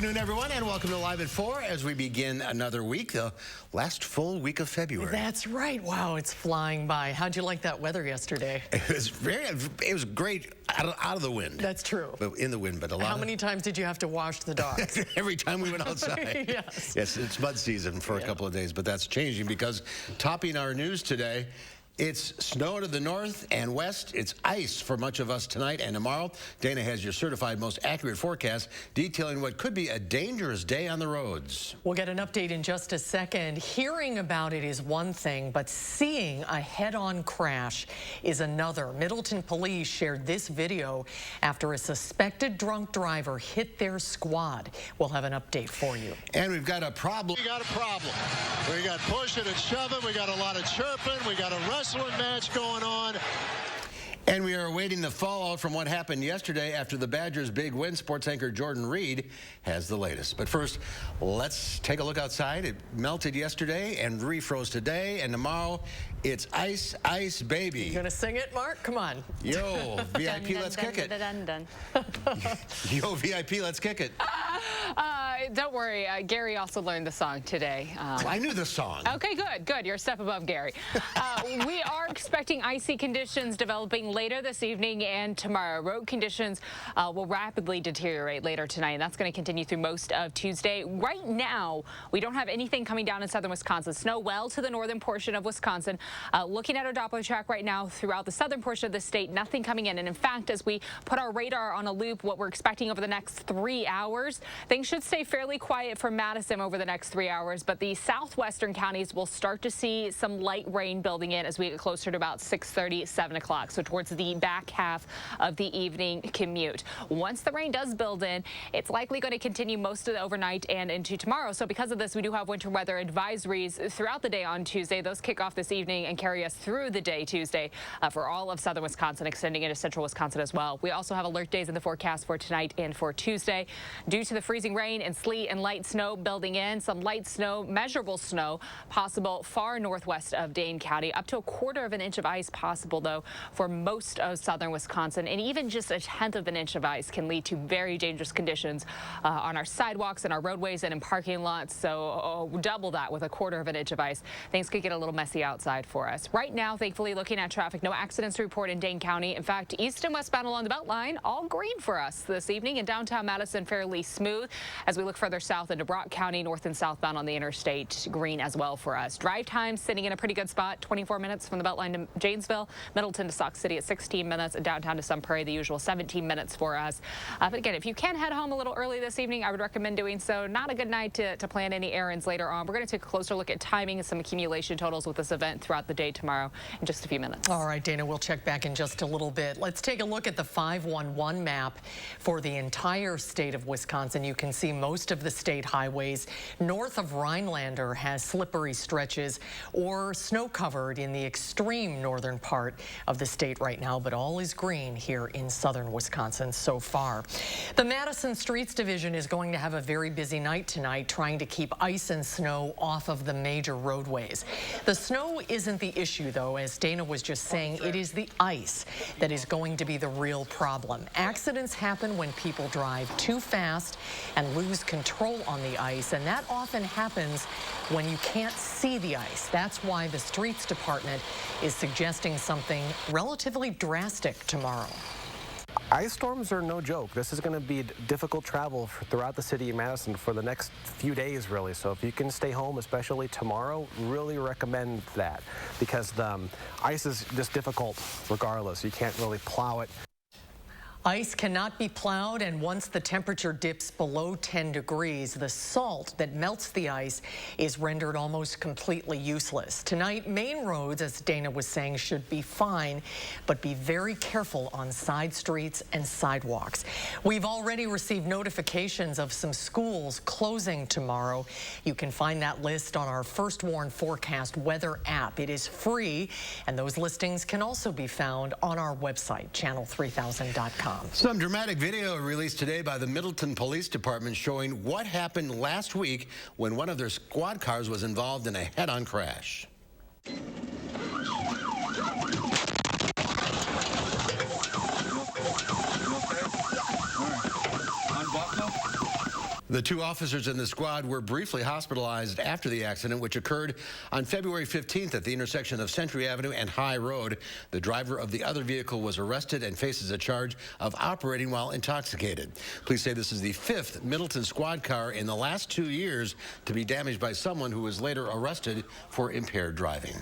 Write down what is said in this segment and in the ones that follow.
afternoon, everyone, and welcome to Live at 4 as we begin another week, the last full week of February. That's right. Wow, it's flying by. How'd you like that weather yesterday? It was great out of the wind. That's true. But in the wind, but a lot. How many times did you have to wash the dogs? Every time we went outside. Yes. Yes, it's mud season for a couple of days, but that's changing because topping our news today, it's snow to the north and west. It's ice for much of us tonight and tomorrow. Dana has your certified most accurate forecast detailing what could be a dangerous day on the roads. We'll get an update in just a second. Hearing about it is one thing, but seeing a head-on crash is another. Middleton police shared this video after a suspected drunk driver hit their squad. We'll have an update for you. And we've got a problem. We got a problem. We got pushing and shoving. We got a lot of chirping. We got a wrestling match going on. And we are awaiting the fallout from what happened yesterday after the Badgers' big win. Sports anchor Jordan Reed has the latest. But first, let's take a look outside. It melted yesterday and refroze today, and tomorrow it's ice, ice, baby. You gonna sing it, Mark? Come on. Yo, VIP, let's kick it. Yo, VIP, let's kick it. Don't worry, Gary also learned the song today. I knew the song. Okay, good. You're a step above Gary. We are expecting icy conditions developing later this evening and tomorrow. Road conditions will rapidly deteriorate later tonight, and that's going to continue through most of Tuesday. Right now, we don't have anything coming down in southern Wisconsin. Snow well to the northern portion of Wisconsin. Looking at our Doppler track right now throughout the southern portion of the state, nothing coming in. And in fact, as we put our radar on a loop, what we're expecting over the next 3 hours, things should stay fairly quiet for Madison over the next 3 hours, but the southwestern counties will start to see some light rain building in as we get closer to about 6:30, 7 o'clock, so towards the back half of the evening commute. Once the rain does build in, it's likely going to continue most of the overnight and into tomorrow. So because of this, we do have winter weather advisories throughout the day on Tuesday. Those kick off this evening and carry us through the day Tuesday for all of southern Wisconsin, extending into central Wisconsin as well. We also have alert days in the forecast for tonight and for Tuesday. Due to the freezing rain and sleet and light snow building in, some light snow, measurable snow possible far northwest of Dane County. Up to a quarter of an inch of ice possible, though, for most of southern Wisconsin. And even just a tenth of an inch of ice can lead to very dangerous conditions on our sidewalks and our roadways and in parking lots. So double that with a quarter of an inch of ice. Things could get a little messy outside for us. Right now, thankfully, looking at traffic, no accidents to report in Dane County. In fact, east and westbound along the Beltline, all green for us this evening. In downtown Madison, fairly smooth. As we look further south into Brock County, north and southbound on the interstate, green as well for us. Drive time sitting in a pretty good spot, 24 minutes from the Beltline to Janesville, Middleton to Sauk City at 16 minutes, and downtown to Sun Prairie, the usual 17 minutes for us. But again, if you can head home a little early this evening, I would recommend doing so. Not a good night to plan any errands later on. We're going to take a closer look at timing and some accumulation totals with this event throughout the day tomorrow in just a few minutes. All right, Dana, we'll check back in just a little bit. Let's take a look at the 511 map for the entire state of Wisconsin. You can see most of the state highways north of Rhinelander has slippery stretches or snow covered in the extreme northern part of the state right now, but all is green here in southern Wisconsin so far. The Madison Streets Division is going to have a very busy night tonight trying to keep ice and snow off of the major roadways. The snow isn't the issue, though. As Dana was just saying, it is the ice that is going to be the real problem. Accidents happen when people drive too fast and lose control on the ice, and that often happens when you can't see the ice. That's why the Streets Department is suggesting something relatively drastic tomorrow. Ice storms are no joke. This is going to be difficult travel throughout the city of Madison for the next few days, really. So if you can stay home, especially tomorrow, really recommend that, because the ice is just difficult regardless. You can't really plow it. Ice cannot be plowed, and once the temperature dips below 10 degrees, the salt that melts the ice is rendered almost completely useless. Tonight, main roads, as Dana was saying, should be fine, but be very careful on side streets and sidewalks. We've already received notifications of some schools closing tomorrow. You can find that list on our First Warn Forecast weather app. It is free, and those listings can also be found on our website, channel3000.com. Some dramatic video released today by the Middleton Police Department showing what happened last week when one of their squad cars was involved in a head-on crash. The two officers in the squad were briefly hospitalized after the accident, which occurred on February 15th at the intersection of Century Avenue and High Road. The driver of the other vehicle was arrested and faces a charge of operating while intoxicated. Police say this is the 5th Middleton squad car in the last 2 years to be damaged by someone who was later arrested for impaired driving.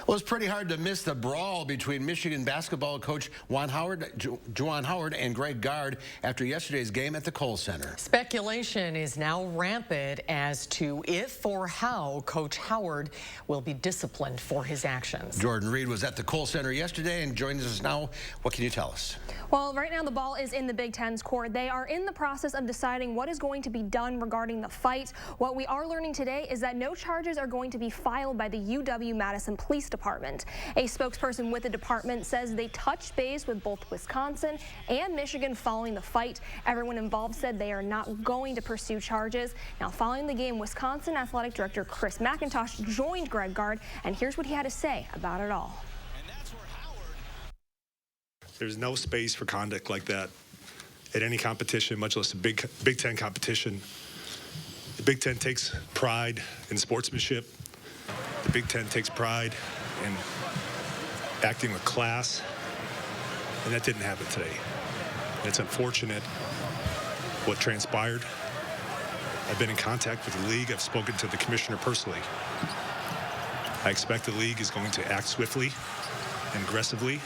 Well, it's pretty hard to miss the brawl between Michigan basketball coach Juwan Howard and Greg Gard after yesterday's game at the Kohl Center. Speculation is now rampant as to if or how Coach Howard will be disciplined for his actions. Jordan Reed was at the Kohl Center yesterday and joins us now. What can you tell us? Well, right now the ball is in the Big Ten's court. They are in the process of deciding what is going to be done regarding the fight. What we are learning today is that no charges are going to be filed by the UW-Madison Police Department. A spokesperson with the department says they touched base with both Wisconsin and Michigan following the fight. Everyone involved said they are not going to pursue charges. Now, following the game, Wisconsin Athletic Director Chris McIntosh joined Greg Gard, and here's what he had to say about it all. There's no space for conduct like that at any competition, much less a Big Ten competition. The Big Ten takes pride in sportsmanship. The Big Ten takes pride in acting with class, and that didn't happen today. And it's unfortunate what transpired. I've been in contact with the league. I've spoken to the commissioner personally. I expect the league is going to act swiftly and aggressively.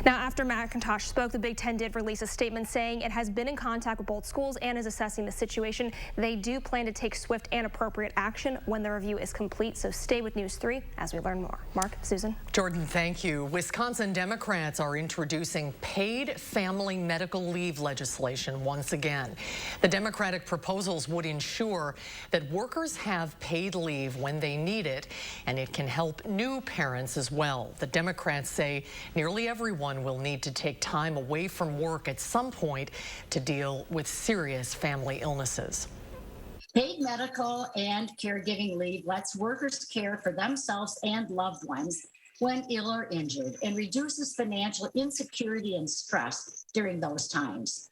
Now, after McIntosh spoke, the Big Ten did release a statement saying it has been in contact with both schools and is assessing the situation. They do plan to take swift and appropriate action when the review is complete. So stay with News 3 as we learn more. Mark, Susan. Jordan, thank you. Wisconsin Democrats are introducing paid family medical leave legislation once again. The Democratic proposals would ensure that workers have paid leave when they need it, and it can help new parents as well. The Democrats say nearly everyone will need to take time away from work at some point to deal with serious family illnesses. Paid medical and caregiving leave lets workers care for themselves and loved ones when ill or injured and reduces financial insecurity and stress during those times.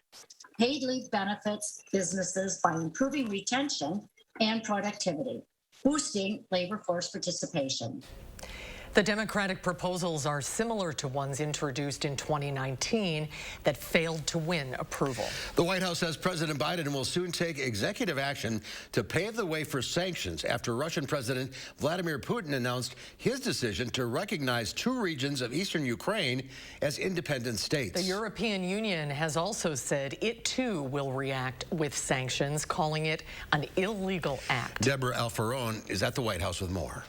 Paid leave benefits businesses by improving retention and productivity, boosting labor force participation. The Democratic proposals are similar to ones introduced in 2019 that failed to win approval. The White House says President Biden will soon take executive action to pave the way for sanctions after Russian President Vladimir Putin announced his decision to recognize 2 regions of eastern Ukraine as independent states. The European Union has also said it too will react with sanctions, calling it an illegal act. Deborah Alfarone is at the White House with more.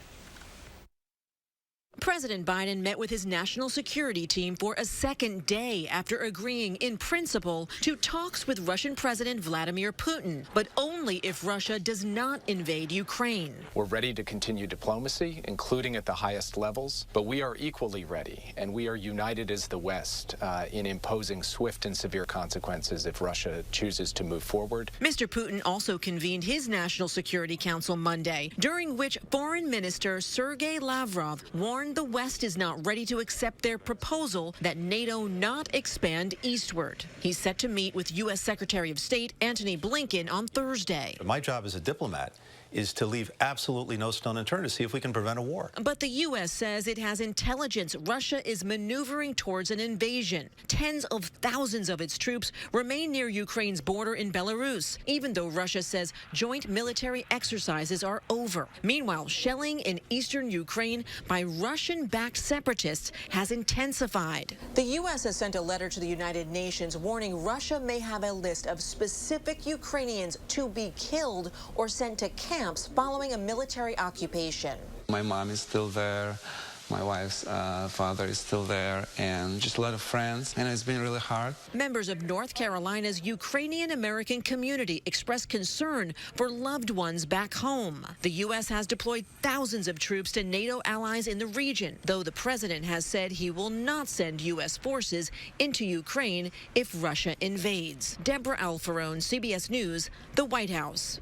President Biden met with his national security team for a second day after agreeing in principle to talks with Russian President Vladimir Putin, but only if Russia does not invade Ukraine. We're ready to continue diplomacy, including at the highest levels, but we are equally ready, and we are united as the West in imposing swift and severe consequences if Russia chooses to move forward. Mr. Putin also convened his National Security Council Monday, during which Foreign Minister Sergei Lavrov warned the West is not ready to accept their proposal that NATO not expand eastward. He's set to meet with U.S. Secretary of State Antony Blinken on Thursday. My job as a diplomat is to leave absolutely no stone unturned to see if we can prevent a war. But the U.S. says it has intelligence Russia is maneuvering towards an invasion. Tens of thousands of its troops remain near Ukraine's border in Belarus, even though Russia says joint military exercises are over. Meanwhile, shelling in eastern Ukraine by Russian-backed separatists has intensified. The U.S. has sent a letter to the United Nations warning Russia may have a list of specific Ukrainians to be killed or sent to camps following a military occupation. My mom is still there. My wife's father is still there, and just a lot of friends, and it's been really hard. Members of North Carolina's Ukrainian-American community expressed concern for loved ones back home. The U.S. has deployed thousands of troops to NATO allies in the region, though the president has said he will not send U.S. forces into Ukraine if Russia invades. Deborah Alfarone, CBS News, the White House.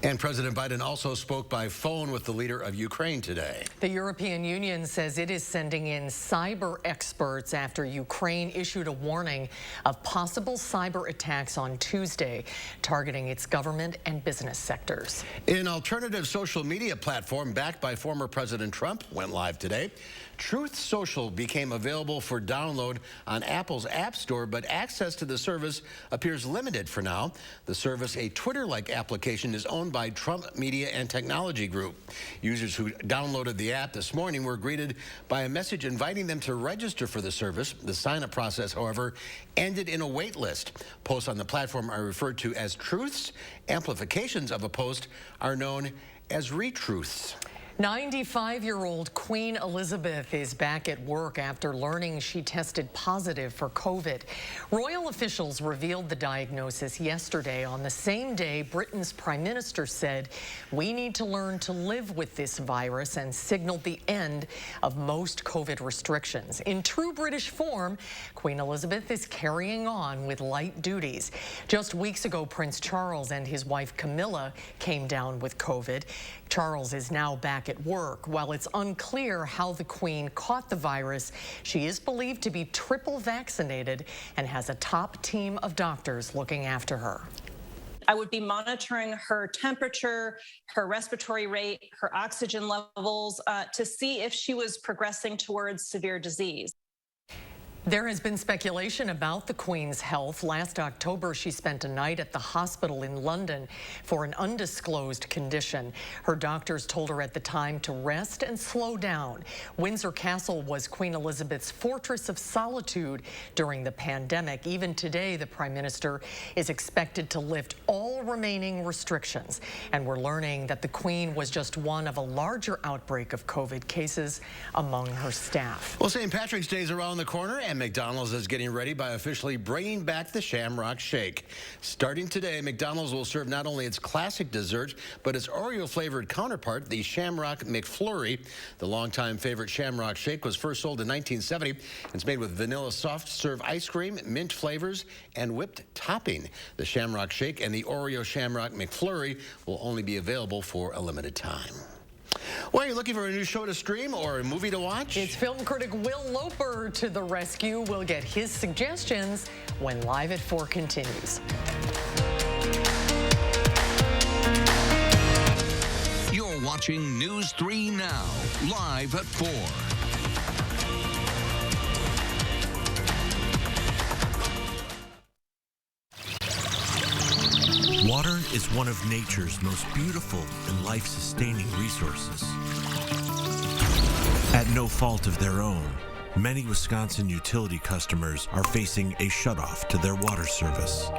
And President Biden also spoke by phone with the leader of Ukraine today. The European Union says it is sending in cyber experts after Ukraine issued a warning of possible cyber attacks on Tuesday, targeting its government and business sectors. An alternative social media platform backed by former President Trump went live today. Truth Social became available for download on Apple's App Store, but access to the service appears limited for now. The service, a Twitter-like application, is owned by Trump Media and Technology Group. Users who downloaded the app this morning were greeted by a message inviting them to register for the service. The sign-up process, however, ended in a wait list. Posts on the platform are referred to as truths. Amplifications of a post are known as retruths. 95-year-old Queen Elizabeth is back at work after learning she tested positive for COVID. Royal officials revealed the diagnosis yesterday, on the same day Britain's Prime Minister said, "We need to learn to live with this virus," and signaled the end of most COVID restrictions. In true British form, Queen Elizabeth is carrying on with light duties. Just weeks ago, Prince Charles and his wife Camilla came down with COVID. Charles is now back at work. While it's unclear how the Queen caught the virus, she is believed to be triple vaccinated and has a top team of doctors looking after her. I would be monitoring her temperature, her respiratory rate, her oxygen levels to see if she was progressing towards severe disease. There has been speculation about the Queen's health. Last October, she spent a night at the hospital in London for an undisclosed condition. Her doctors told her at the time to rest and slow down. Windsor Castle was Queen Elizabeth's fortress of solitude during the pandemic. Even today, the Prime Minister is expected to lift all remaining restrictions. And we're learning that the Queen was just one of a larger outbreak of COVID cases among her staff. Well, St. Patrick's Day is around the corner, and McDonald's is getting ready by officially bringing back the Shamrock Shake. Starting today, McDonald's will serve not only its classic dessert, but its Oreo-flavored counterpart, the Shamrock McFlurry. The longtime favorite Shamrock Shake was first sold in 1970. It's made with vanilla soft-serve ice cream, mint flavors, and whipped topping. The Shamrock Shake and the Oreo Shamrock McFlurry will only be available for a limited time. Well, you're looking for a new show to stream or a movie to watch? It's film critic Will Loper to the rescue. We'll get his suggestions when Live at 4 continues. You're watching News 3 Now, Live at 4. Water is one of nature's most beautiful and life-sustaining resources. At no fault of their own, many Wisconsin utility customers are facing a shutoff to their water service.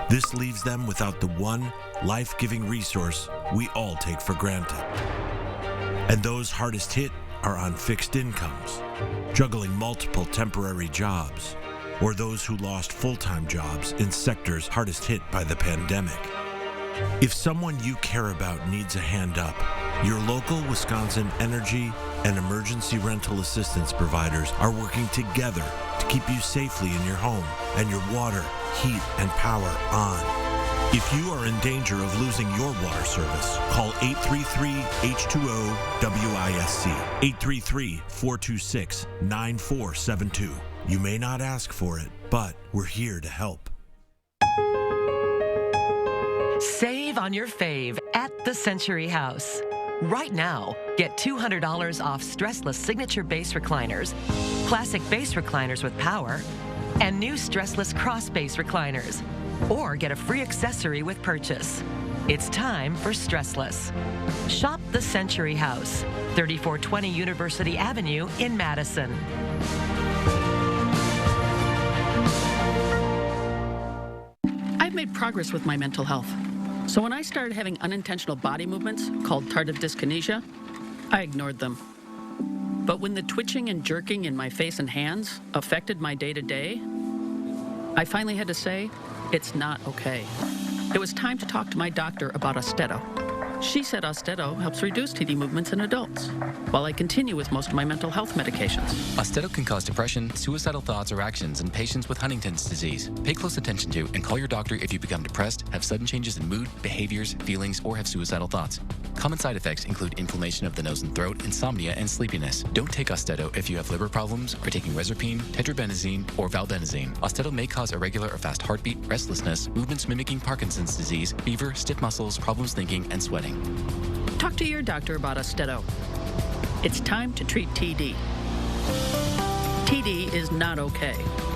This leaves them without the one life-giving resource we all take for granted. And those hardest hit are on fixed incomes, juggling multiple temporary jobs, or those who lost full-time jobs in sectors hardest hit by the pandemic. If someone you care about needs a hand up, your local Wisconsin energy and emergency rental assistance providers are working together to keep you safely in your home and your water, heat, and power on. If you are in danger of losing your water service, call 833-H2O-WISC, 833-426-9472. You may not ask for it, but we're here to help. Save on your fave at the Century House. Right now, get $200 off stressless signature base recliners, classic base recliners with power, and new stressless cross base recliners. Or get a free accessory with purchase. It's time for stressless. Shop the Century House, 3420 University Avenue in Madison. I've made progress with my mental health. So when I started having unintentional body movements called tardive dyskinesia, I ignored them. But when the twitching and jerking in my face and hands affected my day-to-day, I finally had to say, it's not okay. It was time to talk to my doctor about Austedo. She said Austedo helps reduce TD movements in adults, while I continue with most of my mental health medications. Austedo can cause depression, suicidal thoughts, or actions in patients with Huntington's disease. Pay close attention to and call your doctor if you become depressed, have sudden changes in mood, behaviors, feelings, or have suicidal thoughts. Common side effects include inflammation of the nose and throat, insomnia, and sleepiness. Don't take Austedo if you have liver problems, are taking Rezapine, tetrabenazine, or valbenazine. Austedo may cause irregular or fast heartbeat, restlessness, movements mimicking Parkinson's disease, fever, stiff muscles, problems thinking, and sweating. Talk to your doctor about Austedo. It's time to treat TD. TD is not okay.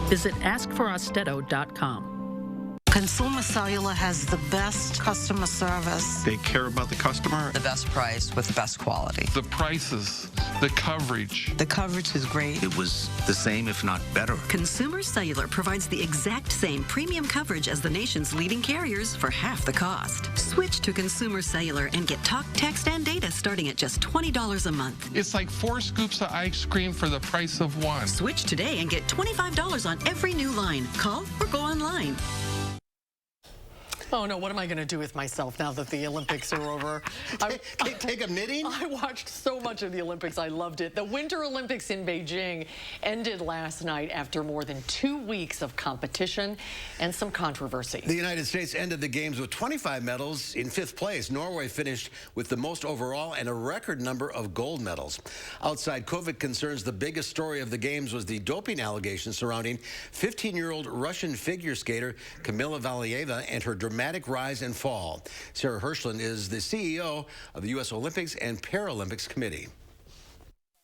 Visit askforaustedo.com. Consumer Cellular has the best customer service. They care about the customer. The best price with the best quality. The prices, the coverage. The coverage is great. It was the same, if not better. Consumer Cellular provides the exact same premium coverage as the nation's leading carriers for half the cost. Switch to Consumer Cellular and get talk, text, and data starting at just $20 a month. It's like 4 scoops of ice cream for the price of 1. Switch today and get $25 on every new line. Call or go online. Oh no, what am I going to do with myself now that the Olympics are over? Take a knitting? I watched so much of the Olympics. I loved it. The Winter Olympics in Beijing ended last night after more than 2 weeks of competition and some controversy. The United States ended the games with 25 medals in 5th place. Norway finished with the most overall and a record number of gold medals. Outside COVID concerns, the biggest story of the games was the doping allegations surrounding 15-year-old Russian figure skater Kamila Valieva and her dramatic rise and fall. Sarah Hirschland is the CEO of the U.S. Olympics and Paralympics Committee.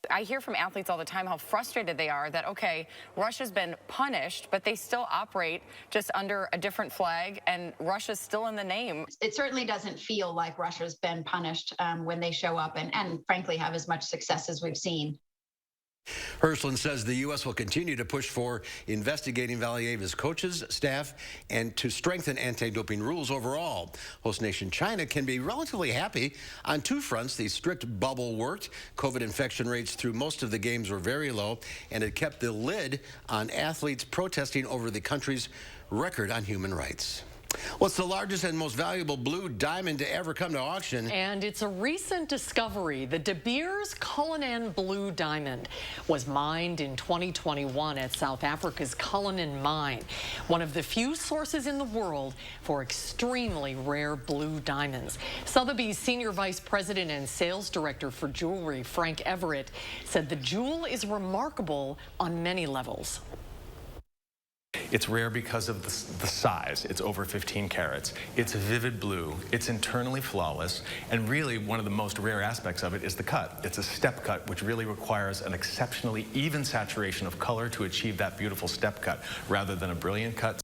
I hear from athletes all the time how frustrated they are that, okay, Russia's been punished, but they still operate just under a different flag, and Russia's still in the name. It certainly doesn't feel like Russia's been punished when they show up and frankly have as much success as we've seen. Hirschland says the U.S. will continue to push for investigating Valieva's coaches, staff, and to strengthen anti-doping rules overall. Host nation China can be relatively happy on 2 fronts. The strict bubble worked. COVID infection rates through most of the games were very low, and it kept the lid on athletes protesting over the country's record on human rights. What's the largest and most valuable blue diamond to ever come to auction? And it's a recent discovery. The De Beers Cullinan Blue Diamond was mined in 2021 at South Africa's Cullinan Mine, one of the few sources in the world for extremely rare blue diamonds. Sotheby's Senior Vice President and Sales Director for Jewelry, Frank Everett, said the jewel is remarkable on many levels. It's rare because of the size. It's over 15 carats. It's vivid blue. It's internally flawless. And really, one of the most rare aspects of it is the cut. It's a step cut, which really requires an exceptionally even saturation of color to achieve that beautiful step cut, rather than a brilliant cut.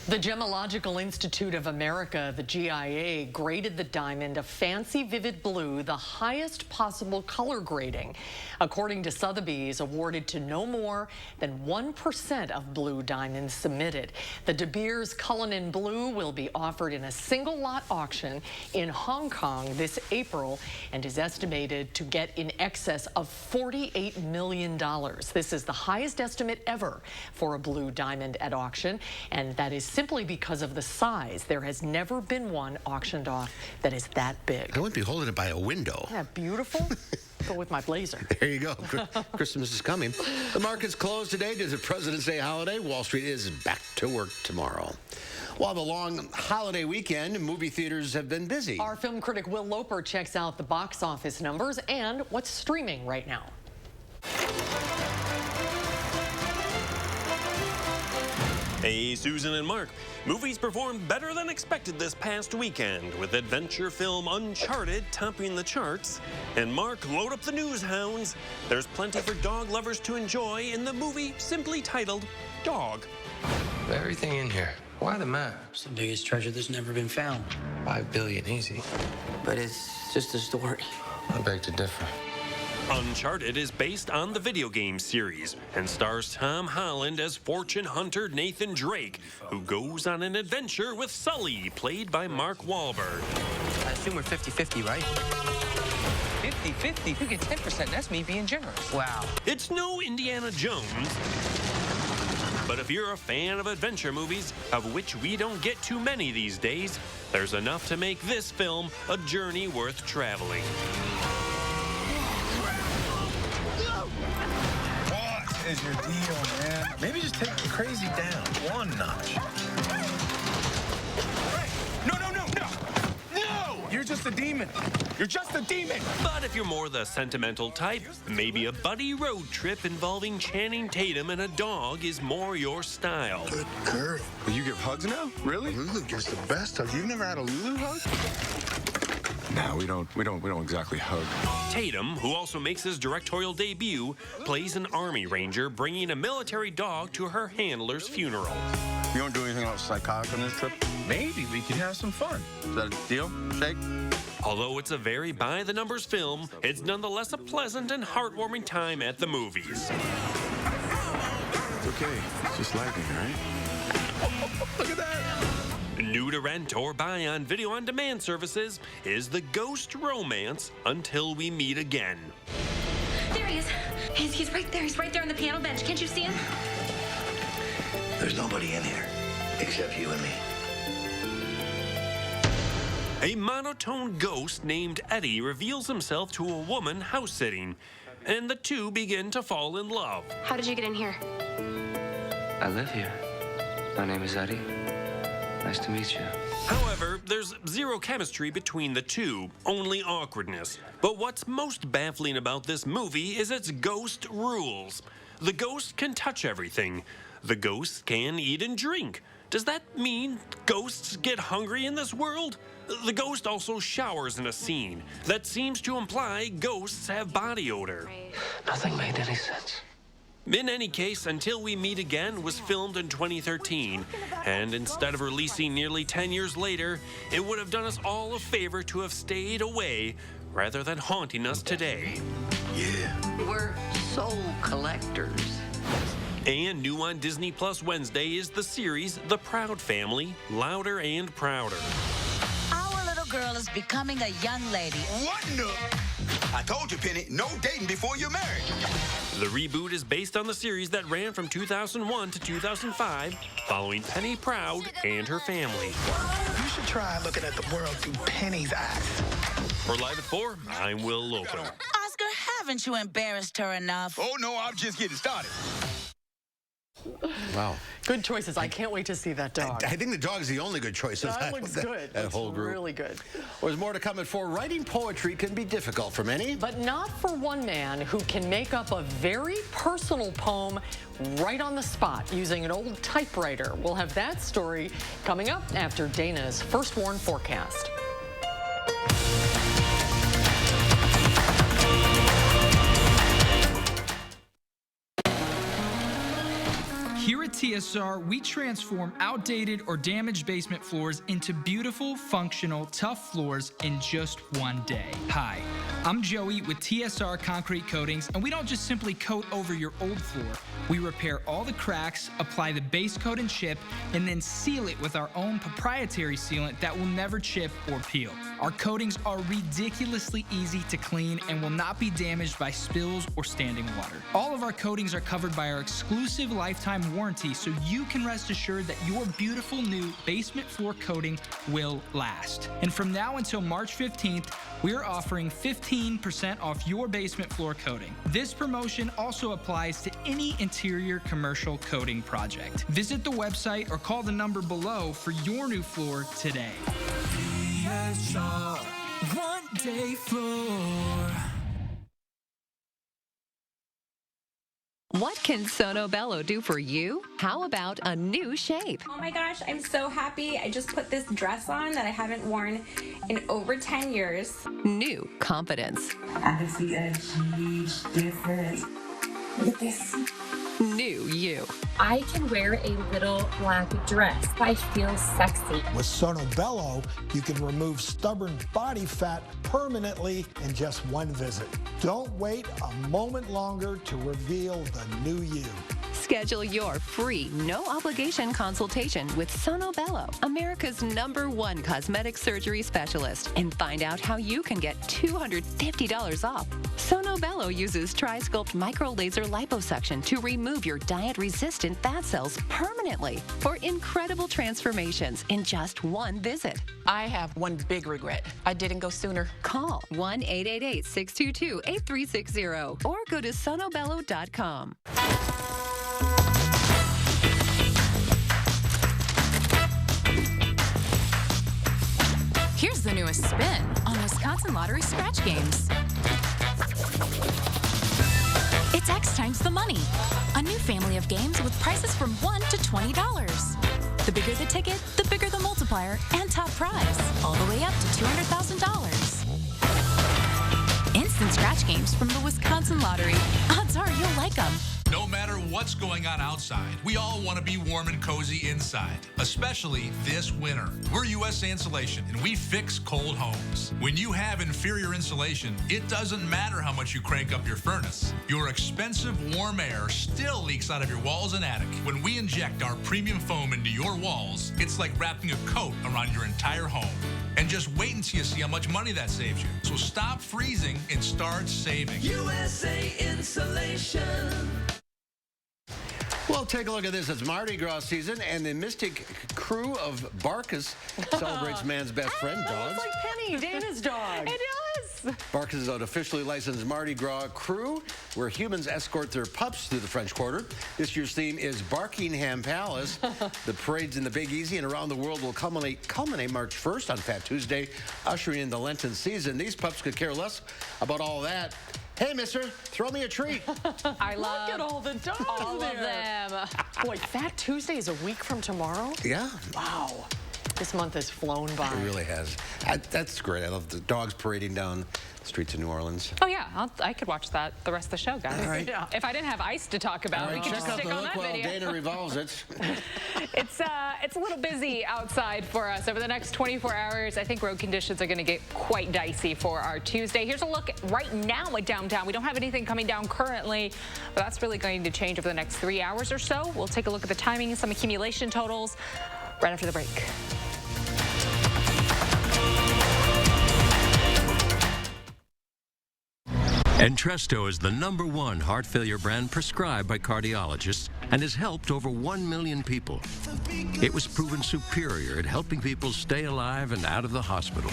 The Gemological Institute of America, the GIA, graded the diamond a fancy vivid blue, the highest possible color grading. According to Sotheby's, awarded to no more than 1% of blue diamonds submitted. The De Beers Cullinan Blue will be offered in a single lot auction in Hong Kong this April and is estimated to get in excess of $48 million. This is the highest estimate ever for a blue diamond at auction, and that is simply because of the size. There has never been one auctioned off that is that big. I wouldn't be holding it by a window. Isn't that beautiful? Go with my blazer. There you go. Christmas is coming. The market's closed today due to President's Day holiday. Wall Street is back to work tomorrow. While the long holiday weekend, movie theaters have been busy. Our film critic Will Loper checks out the box office numbers and what's streaming right now. Hey, Susan and Mark. Movies performed better than expected this past weekend, with adventure film Uncharted topping the charts. And Mark, load up the news hounds. There's plenty for dog lovers to enjoy in the movie simply titled Dog. Everything in here. Why the map? It's the biggest treasure that's never been found. 5 billion, easy. But it's just a story. I beg to differ. Uncharted is based on the video game series and stars Tom Holland as fortune hunter Nathan Drake, who goes on an adventure with Sully, played by Mark Wahlberg. I assume we're 50-50, right? 50-50? You get 10%. That's me being generous. Wow. It's no Indiana Jones, But if you're a fan of adventure movies, of which we don't get too many these days, there's enough to make this film a journey worth traveling. What is your deal, man? Maybe just take the crazy down one notch. No! You're just a demon. You're just a demon. But if you're more the sentimental type, maybe a buddy road trip involving Channing Tatum and a dog is more your style. Good girl. You give hugs now? Really? Lulu gives the best hug. You've never had a Lulu hug? No, we don't exactly hug. Tatum, who also makes his directorial debut, plays an army ranger bringing a military dog to her handler's funeral. You don't do anything else psychotic on this trip? Maybe we could have some fun. Is that a deal, Shake? Although it's a very by-the-numbers film, it's nonetheless a pleasant and heartwarming time at the movies. It's okay. It's just lightning, right? Look at that! New to rent or buy on video-on-demand services is The Ghost Romance Until We Meet Again. There he is. He's right there. He's right there on the piano bench. Can't you see him? There's nobody in here except you and me. A monotone ghost named Eddie reveals himself to a woman house-sitting, and the two begin to fall in love. How did you get in here? I live here. My name is Eddie. Nice to meet you. However, there's zero chemistry between the two, only awkwardness. But what's most baffling about this movie is its ghost rules. The ghost can touch everything. The ghost can eat and drink. Does that mean ghosts get hungry in this world? The ghost also showers in a scene. That seems to imply ghosts have body odor. Nothing made any sense. In any case, Until We Meet Again was filmed in 2013, and instead of releasing nearly 10 years later, it would have done us all a favor to have stayed away rather than haunting us today. Yeah. We're soul collectors. And new on Disney Plus Wednesday is the series The Proud Family, Louder and Prouder. Our little girl is becoming a young lady. What no? I told you, Penny, no dating before you're married. The reboot is based on the series that ran from 2001 to 2005, following Penny Proud and her family. You should try looking at the world through Penny's eyes. For Live at 4, I'm Will Lopen. Oscar, haven't you embarrassed her enough? Oh, no, I'm just getting started. Wow. Good choices. I can't wait to see that dog. I think the dog is the only good choice of That looks good. That whole group. Really good. Well, there's more to come at 4. Writing poetry can be difficult for many. But not for one man who can make up a very personal poem right on the spot using an old typewriter. We'll have that story coming up after Dana's First Warn forecast. Here at TSR, we transform outdated or damaged basement floors into beautiful, functional, tough floors in just one day. Hi, I'm Joey with TSR Concrete Coatings, and we don't just simply coat over your old floor. We repair all the cracks, apply the base coat and chip, and then seal it with our own proprietary sealant that will never chip or peel. Our coatings are ridiculously easy to clean and will not be damaged by spills or standing water. All of our coatings are covered by our exclusive lifetime warranty, so you can rest assured that your beautiful new basement floor coating will last. And from now until March 15th, we're offering 15% off your basement floor coating. This promotion also applies to any interior commercial coating project. Visit the website or call the number below for your new floor today. TSR, one day floor. What can Sono Bello do for you? How about a new shape? Oh my gosh, I'm so happy. I just put this dress on that I haven't worn in over 10 years. New confidence. I can see a huge difference. Look at this. New you. I can wear a little black dress. I feel sexy. With Sono Bello, you can remove stubborn body fat permanently in just one visit. Don't wait a moment longer to reveal the new you. Schedule your free, no-obligation consultation with Sono Bello, America's #1 cosmetic surgery specialist, and find out how you can get $250 off. Sono Bello uses Tri-Sculpt micro-laser liposuction to remove your diet-resistant fat cells permanently for incredible transformations in just one visit. I have one big regret. I didn't go sooner. Call 1-888-622-8360 or go to sonobello.com. Here's the newest spin on Wisconsin Lottery scratch games. It's X times the money, a new family of games with prices from $1 to $20. The bigger the ticket, the bigger the multiplier and top prize, all the way up to $200,000. Instant scratch games from the Wisconsin Lottery. Odds are you'll like them. No matter what's going on outside, we all want to be warm and cozy inside, especially this winter. We're USA Insulation, and we fix cold homes. When you have inferior insulation, it doesn't matter how much you crank up your furnace. Your expensive warm air still leaks out of your walls and attic. When we inject our premium foam into your walls, it's like wrapping a coat around your entire home. And just wait until you see how much money that saves you. So stop freezing and start saving. USA Insulation. Well, take a look at this. It's Mardi Gras season, and the mystic crew of Barkus celebrates man's best friend, dogs. It's like Penny, Dana's dog. It does. Barkus is an officially licensed Mardi Gras crew where humans escort their pups through the French Quarter. This year's theme is Barkingham Palace. The parades in the Big Easy and around the world will culminate March 1st on Fat Tuesday, ushering in the Lenten season. These pups could care less about all that. Hey, mister, throw me a treat. I love Look at all the dogs all there. of them. Boy, Fat Tuesday is a week from tomorrow? Yeah. Wow. This month has flown by. It really has. That's great. I love the dogs parading down the streets of New Orleans. Oh, yeah. I could watch that the rest of the show, guys. All right. Yeah. If I didn't have ice to talk about, we could just stick on that while video. Dana revolves it. It's a little busy outside for us. Over the next 24 hours, I think road conditions are going to get quite dicey for our Tuesday. Here's a look right now at downtown. We don't have anything coming down currently, but that's really going to change over the next 3 hours or so. We'll take a look at the timing and some accumulation totals right after the break. Entresto is the #1 heart failure brand prescribed by cardiologists and has helped over 1 million people. It was proven superior at helping people stay alive and out of the hospital.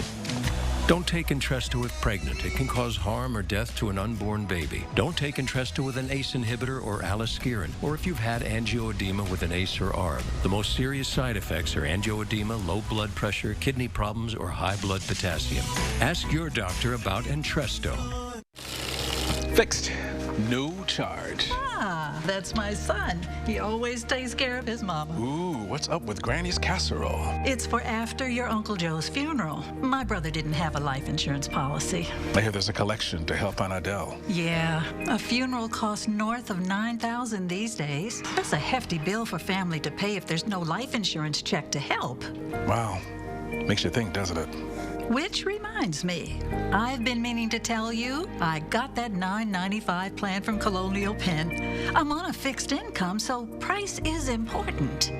Don't take Entresto if pregnant. It can cause harm or death to an unborn baby. Don't take Entresto with an ACE inhibitor or aliskiren, or if you've had angioedema with an ACE or ARB. The most serious side effects are angioedema, low blood pressure, kidney problems, or high blood potassium. Ask your doctor about Entresto. Fixed. No charge. Ah, that's my son. He always takes care of his mama. Ooh, what's up with Granny's casserole? It's for after your Uncle Joe's funeral. My brother didn't have a life insurance policy. I hear there's a collection to help Aunt Adele. Yeah, a funeral costs north of $9,000 these days. That's a hefty bill for family to pay if there's no life insurance check to help. Wow. Makes you think, doesn't it? Which reminds me, I've been meaning to tell you, I got that $9.95 plan from Colonial Penn. I'm on a fixed income, so price is important.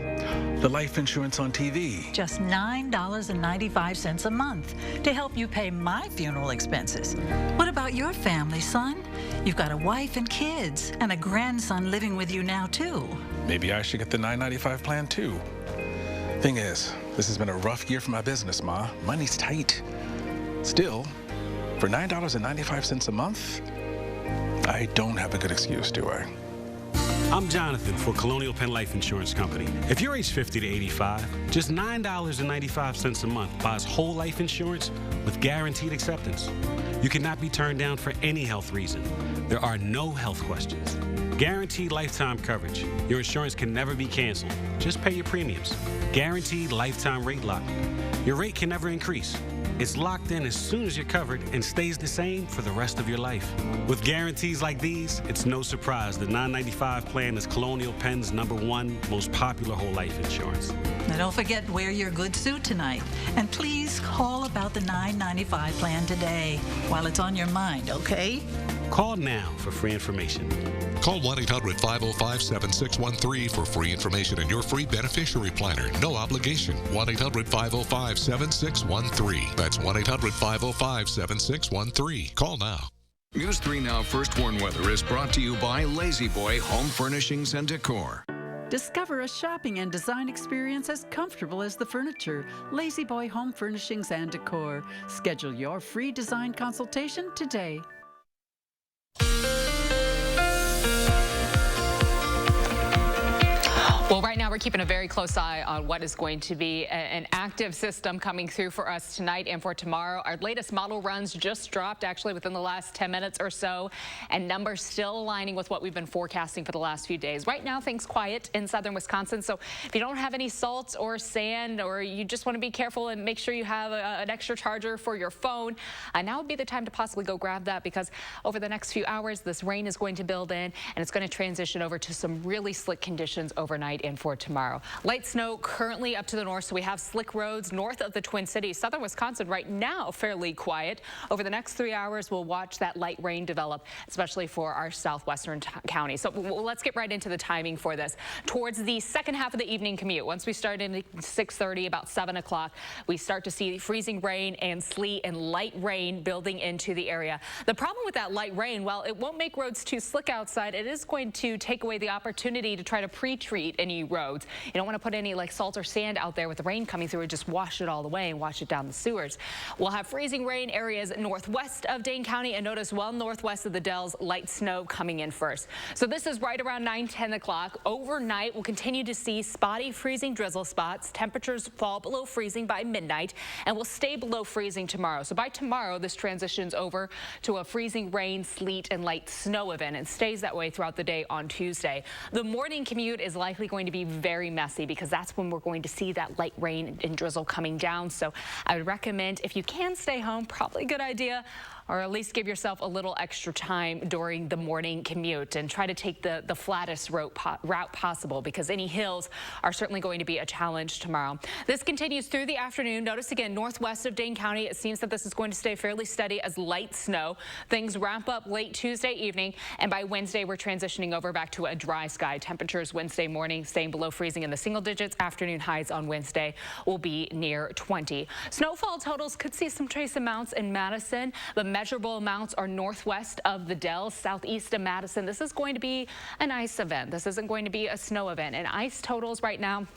The life insurance on TV. Just $9.95 a month to help you pay my funeral expenses. What about your family, son? You've got a wife and kids, and a grandson living with you now, too. Maybe I should get the $9.95 plan, too. Thing is, this has been a rough year for my business, Ma. Money's tight. Still, for $9.95 a month, I don't have a good excuse, do I? I'm Jonathan for Colonial Penn Life Insurance Company. If you're age 50 to 85, just $9.95 a month buys whole life insurance with guaranteed acceptance. You cannot be turned down for any health reason. There are no health questions. Guaranteed lifetime coverage. Your insurance can never be canceled. Just pay your premiums. Guaranteed lifetime rate lock. Your rate can never increase. It's locked in as soon as you're covered and stays the same for the rest of your life. With guarantees like these, it's no surprise the $9.95 plan is Colonial Penn's #1 most popular whole life insurance. Now don't forget, wear your good suit tonight. And please call about the $9.95 plan today while it's on your mind, okay? Call now for free information. Call 1-800-505-7613 for free information and your free beneficiary planner. No obligation. 1-800-505-7613. That's 1-800-505-7613. Call now. News 3 Now First Warn Weather is brought to you by Lazy Boy Home Furnishings and Decor. Discover a shopping and design experience as comfortable as the furniture. Lazy Boy Home Furnishings and Decor. Schedule your free design consultation today. Well, right now we're keeping a very close eye on what is going to be an active system coming through for us tonight and for tomorrow. Our latest model runs just dropped actually within the last 10 minutes or so, and numbers still aligning with what we've been forecasting for the last few days. Right now, things quiet in southern Wisconsin, so if you don't have any salt or sand, or you just want to be careful and make sure you have an extra charger for your phone, now would be the time to possibly go grab that, because over the next few hours, this rain is going to build in, and it's going to transition over to some really slick conditions overnight and for tomorrow. Light snow currently up to the north, so we have slick roads north of the Twin Cities. Southern Wisconsin right now fairly quiet. Over the next 3 hours, we'll watch that light rain develop, especially for our southwestern counties. So let's get right into the timing for this. Towards the second half of the evening commute, once we start in 6:30, about 7 o'clock, we start to see freezing rain and sleet and light rain building into the area. The problem with that light rain, well, it won't make roads too slick outside. It is going to take away the opportunity to try to pre-treat any roads. You don't want to put any like salt or sand out there with the rain coming through and just wash it all away and wash it down the sewers. We'll have freezing rain areas northwest of Dane County, and notice well northwest of the Dells, light snow coming in first. So this is right around 9-10 o'clock. Overnight, we'll continue to see spotty freezing drizzle spots. Temperatures fall below freezing by midnight and will stay below freezing tomorrow. So by tomorrow, this transitions over to a freezing rain, sleet, and light snow event and stays that way throughout the day on Tuesday. The morning commute is likely going to be very messy, because that's when we're going to see that light rain and drizzle coming down. So I would recommend, if you can stay home, probably a good idea, or at least give yourself a little extra time during the morning commute and try to take the flattest route possible, because any hills are certainly going to be a challenge tomorrow. This continues through the afternoon. Notice again, northwest of Dane County, it seems that this is going to stay fairly steady as light snow. Things ramp up late Tuesday evening, and by Wednesday, we're transitioning over back to a dry sky. Temperatures Wednesday morning staying below freezing in the single digits. Afternoon highs on Wednesday will be near 20. Snowfall totals could see some trace amounts in Madison, but measurable amounts are northwest of the Dells, southeast of Madison. This is going to be an ice event. This isn't going to be a snow event. And ice totals right now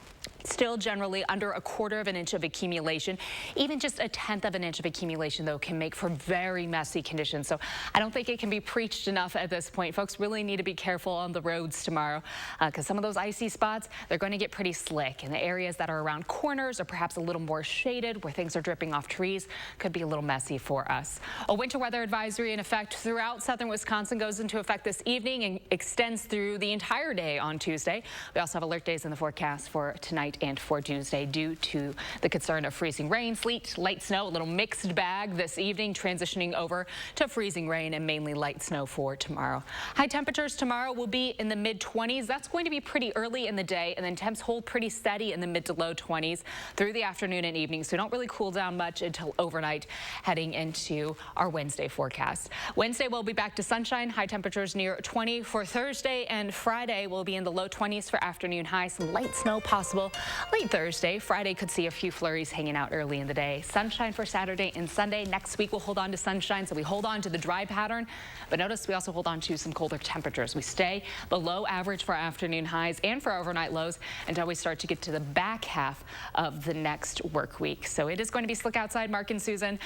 still generally under 1/4 inch of accumulation. Even just 1/10 of an inch of accumulation, though, can make for very messy conditions. So I don't think it can be preached enough at this point. Folks really need to be careful on the roads tomorrow, because some of those icy spots, they're going to get pretty slick. And the areas that are around corners or perhaps a little more shaded, where things are dripping off trees, could be a little messy for us. A winter weather advisory in effect throughout southern Wisconsin goes into effect this evening and extends through the entire day on Tuesday. We also have alert days in the forecast for tonight and for Tuesday due to the concern of freezing rain, sleet, light snow, a little mixed bag this evening, transitioning over to freezing rain and mainly light snow for tomorrow. High temperatures tomorrow will be in the mid-20s. That's going to be pretty early in the day, and then temps hold pretty steady in the mid to low 20s through the afternoon and evening, so don't really cool down much until overnight heading into our Wednesday forecast. Wednesday we'll be back to sunshine, high temperatures near 20 for Thursday, and Friday will be in the low 20s for afternoon highs. Some light snow possible late Thursday. Friday could see a few flurries hanging out early in the day. Sunshine for Saturday and Sunday. Next week we'll hold on to sunshine, so we hold on to the dry pattern, but notice we also hold on to some colder temperatures. We stay below average for afternoon highs and for overnight lows until we start to get to the back half of the next work week. So it is going to be slick outside. Mark and Susan,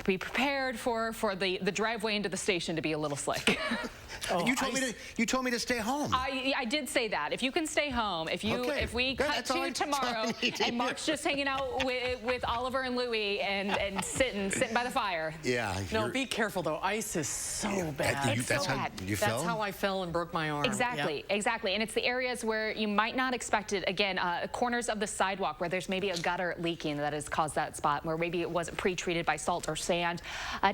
be prepared for the driveway into the station to be a little slick. Oh, you told me to stay home. I did say that. If you can stay home, if we cut to tomorrow and Mark's just hanging out with Oliver and Louie and sitting by the fire. Yeah. No, be careful though. Ice is so bad. That's how you fell? That's how I fell and broke my arm. Exactly, exactly. And it's the areas where you might not expect it. Again, corners of the sidewalk where there's maybe a gutter leaking that has caused that spot, where maybe it wasn't pre-treated by salt or sand.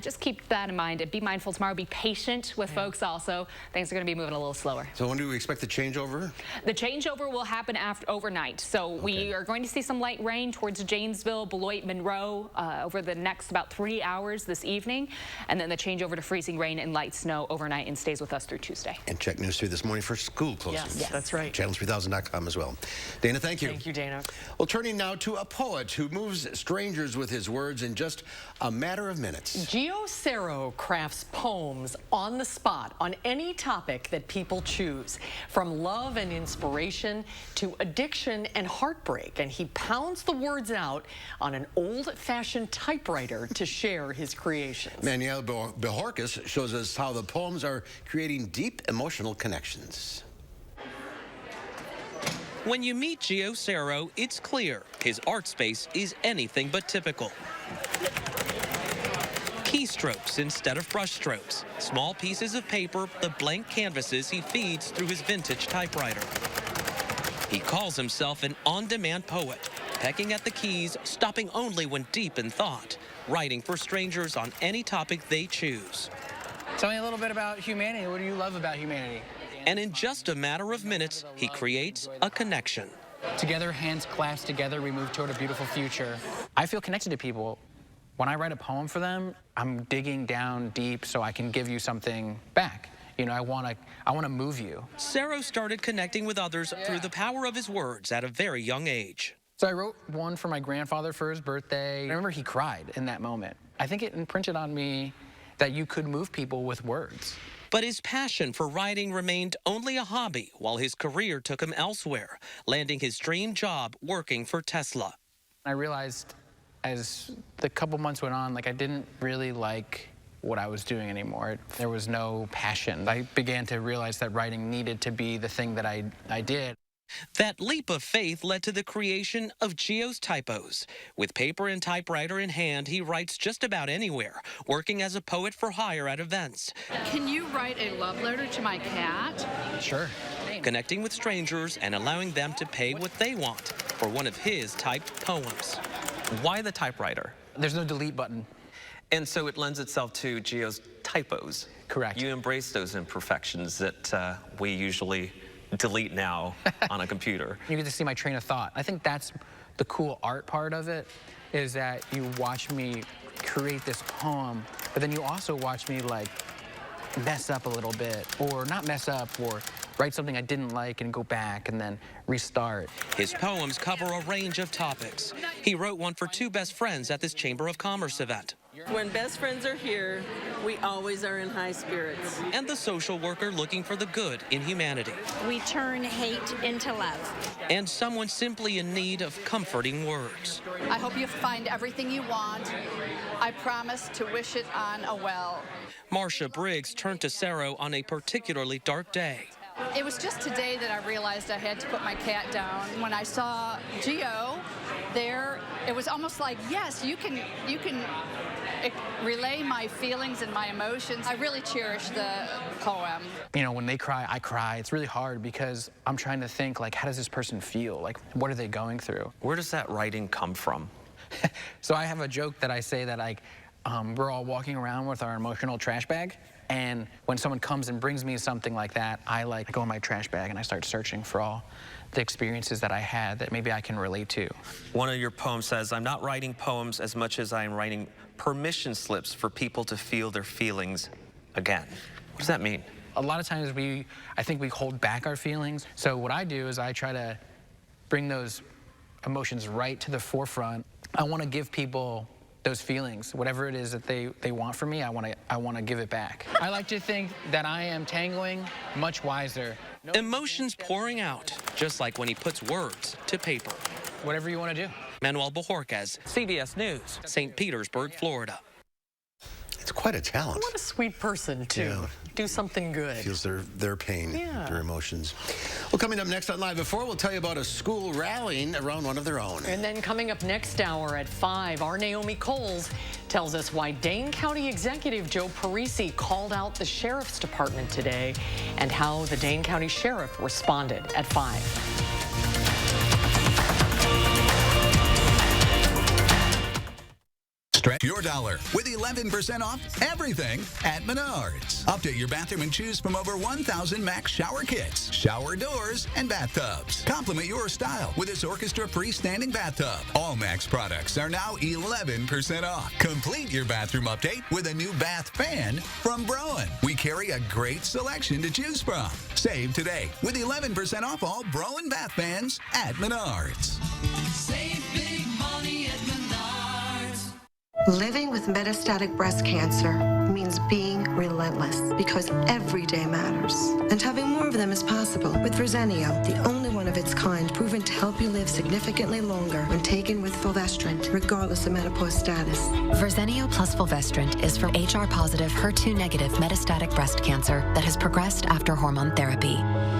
Just keep that in mind and be mindful tomorrow. Be patient with folks also. Things are going to be moving a little slower. So when do we expect the changeover? The changeover will happen overnight. overnight. So we are going to see some light rain towards Janesville, Beloit, Monroe over the next about 3 hours this evening. And then the change over to freezing rain and light snow overnight and stays with us through Tuesday. And check News 3 this morning for school closings. Yes, that's right. Channel3000.com as well. Dana, thank you. Thank you, Dana. Well, turning now to a poet who moves strangers with his words in just a matter of minutes. Gio Cerro crafts poems on the spot on any topic that people choose, from love and inspiration to addiction and heartbreak. And he pounds the words out on an old-fashioned typewriter to share his creations. Manuel Bejorquez shows us how the poems are creating deep emotional connections. When you meet Gio Cerro, it's clear his art space is anything but typical. Keystrokes instead of brush strokes, small pieces of paper, the blank canvases he feeds through his vintage typewriter. He calls himself an on-demand poet, pecking at the keys, stopping only when deep in thought, writing for strangers on any topic they choose. Tell me a little bit about humanity. What do you love about humanity? And in just a matter of minutes, he creates a connection. Together, hands clasped together, we move toward a beautiful future. I feel connected to people. When I write a poem for them, I'm digging down deep so I can give you something back. You know, I want to move you. Cerro started connecting with others through the power of his words at a very young age. So I wrote one for my grandfather for his birthday. I remember he cried in that moment. I think it imprinted on me that you could move people with words. But his passion for writing remained only a hobby while his career took him elsewhere, landing his dream job working for Tesla. I realized as the couple months went on, like I didn't really like what I was doing anymore. There was no passion. I began to realize that writing needed to be the thing that I did. That leap of faith led to the creation of Gio's Typos. With paper and typewriter in hand, he writes just about anywhere, working as a poet for hire at events. Can you write a love letter to my cat? Sure. Connecting with strangers and allowing them to pay what they want for one of his typed poems. Why the typewriter? There's no delete button. And so it lends itself to Gio's typos. Correct. You embrace those imperfections that we usually delete now on a computer. You get to see my train of thought. I think that's the cool art part of it, is that you watch me create this poem, but then you also watch me like mess up a little bit, or not mess up, or write something I didn't like and go back and then restart. His poems cover a range of topics. He wrote one for two best friends at this Chamber of Commerce event. When best friends are here, we always are in high spirits. And the social worker looking for the good in humanity. We turn hate into love. And someone simply in need of comforting words. I hope you find everything you want. I promise to wish it on a well. Marcia Briggs turned to Cerro on a particularly dark day. It was just today that I realized I had to put my cat down. When I saw Gio there, it was almost like, yes, you can relay my feelings and my emotions. I really cherish the poem. You know, when they cry, I cry. It's really hard because I'm trying to think, like, how does this person feel? Like, what are they going through? Where does that writing come from? So I have a joke that I say that, like, we're all walking around with our emotional trash bag. And when someone comes and brings me something like that, I go in my trash bag and I start searching for all the experiences that I had that maybe I can relate to. One of your poems says, I'm not writing poems as much as I am writing permission slips for people to feel their feelings again. What does that mean? A lot of times I think we hold back our feelings. So what I do is I try to bring those emotions right to the forefront. I want to give people those feelings, whatever it is that they want from me, I want to give it back. I like to think that I am tangling much wiser. Emotions pouring out, just like when he puts words to paper. Whatever you want to do. Manuel Bejorquez, CBS News, St. Petersburg, Florida. It's quite a talent. What a sweet person, too. Do something good. Feels their pain, their emotions. Well, coming up next on Live Before, we'll tell you about a school rallying around one of their own. And then coming up next hour at 5, our Naomi Coles tells us why Dane County Executive Joe Parisi called out the Sheriff's Department today and how the Dane County Sheriff responded at 5. Stretch your dollar with 11% off everything at Menards. Update your bathroom and choose from over 1,000 Max shower kits, shower doors, and bathtubs. Complement your style with this orchestra freestanding bathtub. All Max products are now 11% off. Complete your bathroom update with a new bath fan from Broen. We carry a great selection to choose from. Save today with 11% off all Broen bath fans at Menards. Save big money at Menards. Living with metastatic breast cancer means being relentless because every day matters. And having more of them is possible with Verzenio, the only one of its kind proven to help you live significantly longer when taken with fulvestrant, regardless of menopause status. Verzenio plus fulvestrant is for HR-positive, HER2-negative metastatic breast cancer that has progressed after hormone therapy.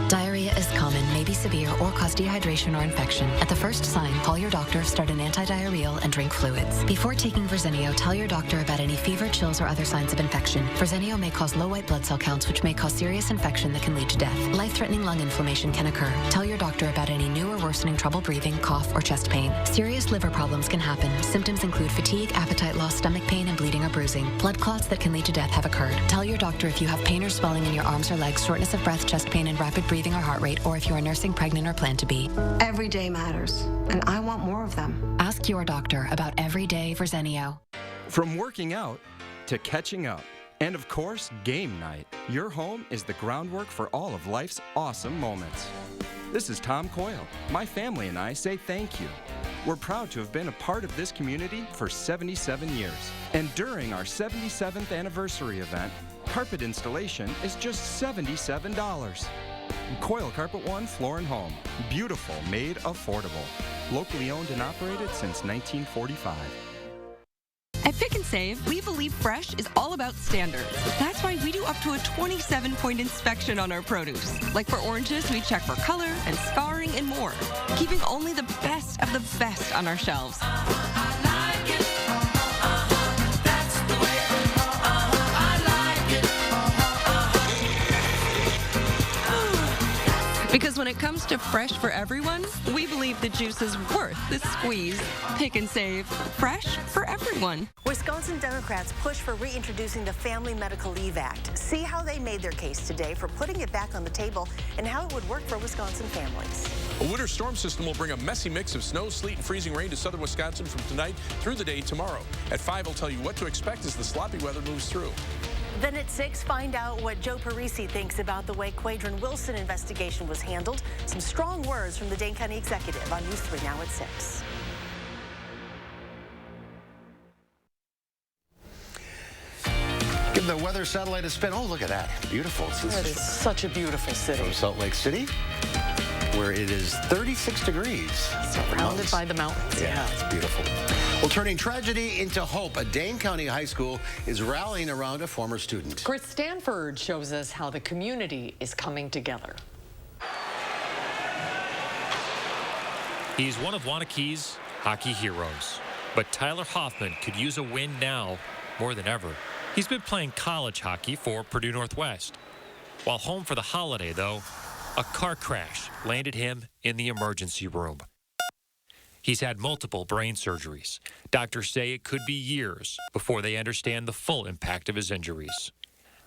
Diarrhea is common, may be severe, or cause dehydration or infection. At the first sign, call your doctor, start an antidiarrheal, and drink fluids. Before taking Verzenio, tell your doctor about any fever, chills, or other signs of infection. Verzenio may cause low white blood cell counts, which may cause serious infection that can lead to death. Life-threatening lung inflammation can occur. Tell your doctor about any new or worsening trouble breathing, cough, or chest pain. Serious liver problems can happen. Symptoms include fatigue, appetite loss, stomach pain, and bleeding or bruising. Blood clots that can lead to death have occurred. Tell your doctor if you have pain or swelling in your arms or legs, shortness of breath, chest pain, and rapid breathing or heart rate, or if you are nursing, pregnant, or plan to be. Every day matters, and I want more of them. Ask your doctor about everyday Verzenio. From working out to catching up, and of course, game night, your home is the groundwork for all of life's awesome moments. This is Tom Coyle. My family and I say thank you. We're proud to have been a part of this community for 77 years. And during our 77th anniversary event, carpet installation is just $77. Coyle Carpet One Floor and Home. Beautiful, made affordable. Locally owned and operated since 1945. At Pick and Save, we believe fresh is all about standards. That's why we do up to a 27-point inspection on our produce. Like for oranges, we check for color and scarring and more, keeping only the best of the best on our shelves. Because when it comes to fresh for everyone, we believe the juice is worth the squeeze. Pick and Save. Fresh for everyone. Wisconsin Democrats push for reintroducing the Family Medical Leave Act. See how they made their case today for putting it back on the table and how it would work for Wisconsin families. A winter storm system will bring a messy mix of snow, sleet, and freezing rain to southern Wisconsin from tonight through the day tomorrow. At 5, we'll tell you what to expect as the sloppy weather moves through. Then at 6, find out what Joe Parisi thinks about the way Quadron Wilson investigation was handled. Some strong words from the Dane County executive on News 3 now at 6. Give the weather satellite a spin. Oh, look at that. Beautiful. It is such a beautiful city. From Salt Lake City, where it is 36 degrees. Surrounded by the mountains. Yeah, it's beautiful. Well, turning tragedy into hope, a Dane County high school is rallying around a former student. Chris Stanford shows us how the community is coming together. He's one of Waunakee's hockey heroes, but Tyler Hoffman could use a win now more than ever. He's been playing college hockey for Purdue Northwest. While home for the holiday, though, a car crash landed him in the emergency room. He's had multiple brain surgeries. Doctors say it could be years before they understand the full impact of his injuries.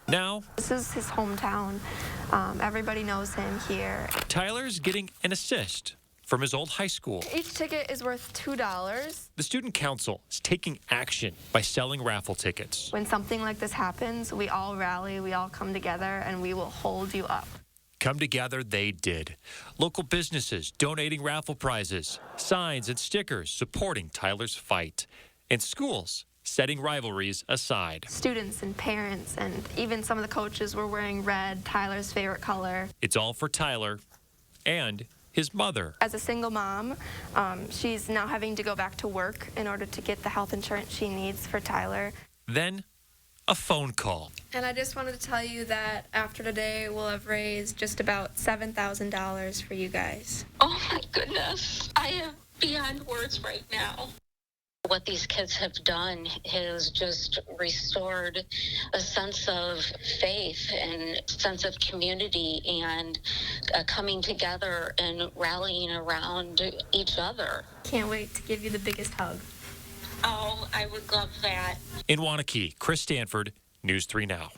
Now, this is his hometown. Everybody knows him here. Tyler's getting an assist from his old high school. Each ticket is worth $2. The student council is taking action by selling raffle tickets. When something like this happens, we all rally, we all come together, and we will hold you up. Come together they did. Local businesses donating raffle prizes, signs and stickers supporting Tyler's fight, and schools setting rivalries aside. Students and parents and even some of the coaches were wearing red, Tyler's favorite color. It's all for Tyler and his mother. As a single mom, she's now having to go back to work in order to get the health insurance she needs for Tyler. Then a phone call. And I just wanted to tell you that after today, we'll have raised just about $7,000 for you guys. Oh my goodness. I am beyond words right now. What these kids have done has just restored a sense of faith and sense of community and coming together and rallying around each other. Can't wait to give you the biggest hug. Oh, I would love that. In Wanakee, Chris Stanford, News 3 Now.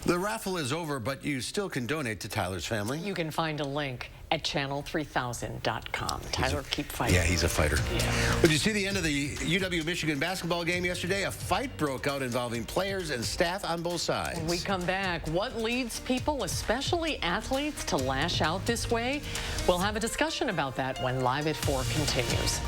The raffle is over, but you still can donate to Tyler's family. You can find a link at channel3000.com. Tyler, keep fighting. Yeah, he's a fighter. Yeah. Did you see the end of the UW-Michigan basketball game yesterday? A fight broke out involving players and staff on both sides. When we come back, what leads people, especially athletes, to lash out this way? We'll have a discussion about that when Live at 4 continues.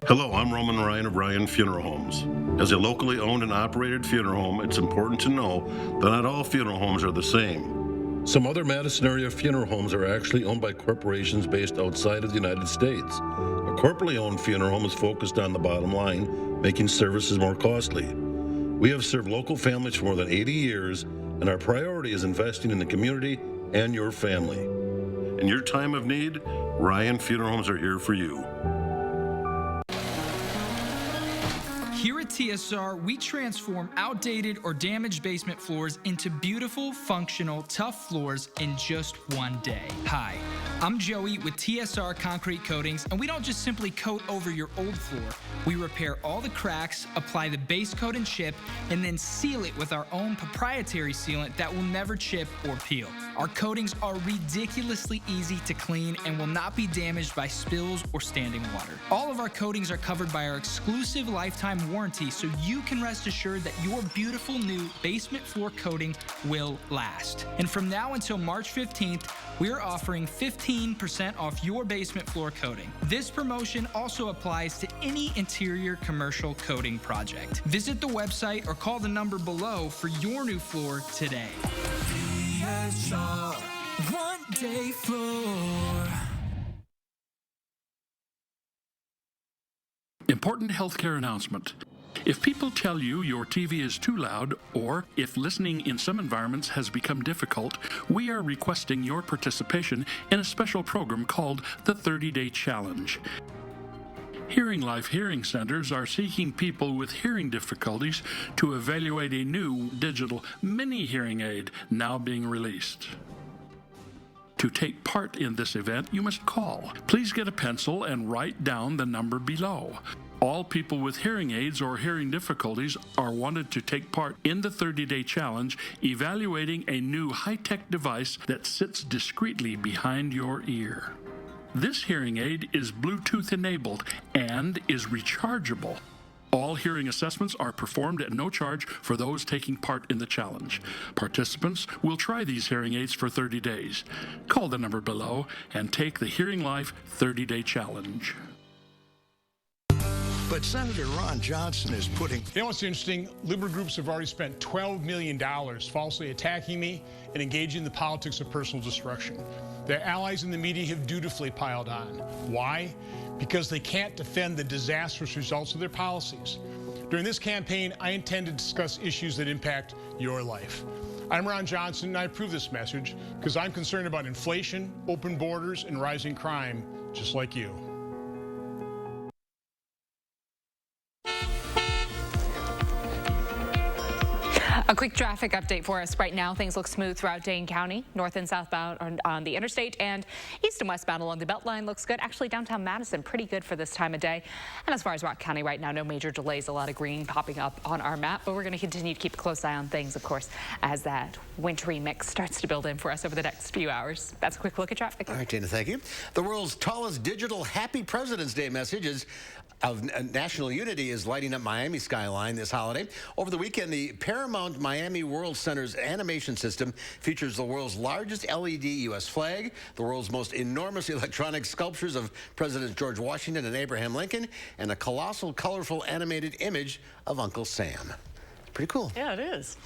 Hello, I'm Roman Ryan of Ryan Funeral Homes. As a locally owned and operated funeral home, it's important to know that not all funeral homes are the same. Some other Madison area funeral homes are actually owned by corporations based outside of the United States. A corporately owned funeral home is focused on the bottom line, making services more costly. We have served local families for more than 80 years, and our priority is investing in the community and your family. In your time of need, Ryan Funeral Homes are here for you. Here at TSR, we transform outdated or damaged basement floors into beautiful, functional, tough floors in just one day. Hi, I'm Joey with TSR Concrete Coatings, and we don't just simply coat over your old floor. We repair all the cracks, apply the base coat and chip, and then seal it with our own proprietary sealant that will never chip or peel. Our coatings are ridiculously easy to clean and will not be damaged by spills or standing water. All of our coatings are covered by our exclusive lifetime warranty, so you can rest assured that your beautiful new basement floor coating will last. And from now until March 15th, we're offering 15% off your basement floor coating. This promotion also applies to any interior commercial coating project. Visit the website or call the number below for your new floor today. TSR, one day floor. Important healthcare announcement. If people tell you your TV is too loud, or if listening in some environments has become difficult, we are requesting your participation in a special program called the 30-Day Challenge. Hearing Life Hearing Centers are seeking people with hearing difficulties to evaluate a new digital mini hearing aid now being released. To take part in this event, you must call. Please get a pencil and write down the number below. All people with hearing aids or hearing difficulties are wanted to take part in the 30-Day Challenge, evaluating a new high-tech device that sits discreetly behind your ear. This hearing aid is Bluetooth enabled and is rechargeable. All hearing assessments are performed at no charge for those taking part in the challenge. Participants will try these hearing aids for 30 days. Call the number below and take the Hearing Life 30-Day Challenge. But Senator Ron Johnson is putting... You know what's interesting? Liberal groups have already spent $12 million falsely attacking me and engaging in the politics of personal destruction. Their allies in the media have dutifully piled on. Why? Because they can't defend the disastrous results of their policies. During this campaign, I intend to discuss issues that impact your life. I'm Ron Johnson, and I approve this message because I'm concerned about inflation, open borders, and rising crime, just like you. A quick traffic update for us right now. Things look smooth throughout Dane County. North and southbound on the interstate, and east and westbound along the Beltline looks good. Actually, downtown Madison, pretty good for this time of day. And as far as Rock County right now, no major delays. A lot of green popping up on our map, but we're going to continue to keep a close eye on things, of course, as that wintry mix starts to build in for us over the next few hours. That's a quick look at traffic. All right, Dana, thank you. The world's tallest digital Happy President's Day message of national unity is lighting up Miami skyline this holiday. Over the weekend, the Paramount Miami World Center's animation system features the world's largest LED U.S. flag, the world's most enormous electronic sculptures of Presidents George Washington and Abraham Lincoln, and a colossal, colorful animated image of Uncle Sam. Pretty cool. Yeah, it is.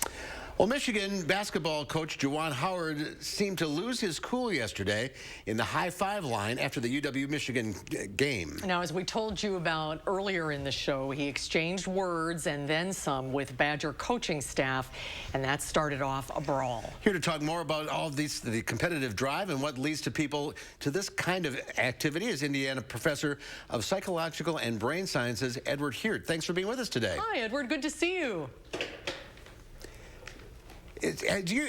Well, Michigan basketball coach Juwan Howard seemed to lose his cool yesterday in the high-five line after the UW-Michigan game. Now, as we told you about earlier in the show, he exchanged words and then some with Badger coaching staff, and that started off a brawl. Here to talk more about all of these, the competitive drive and what leads to people to this kind of activity is Indiana professor of psychological and brain sciences, Edward Heert. Thanks for being with us today. Hi, Edward. Good to see you. Have you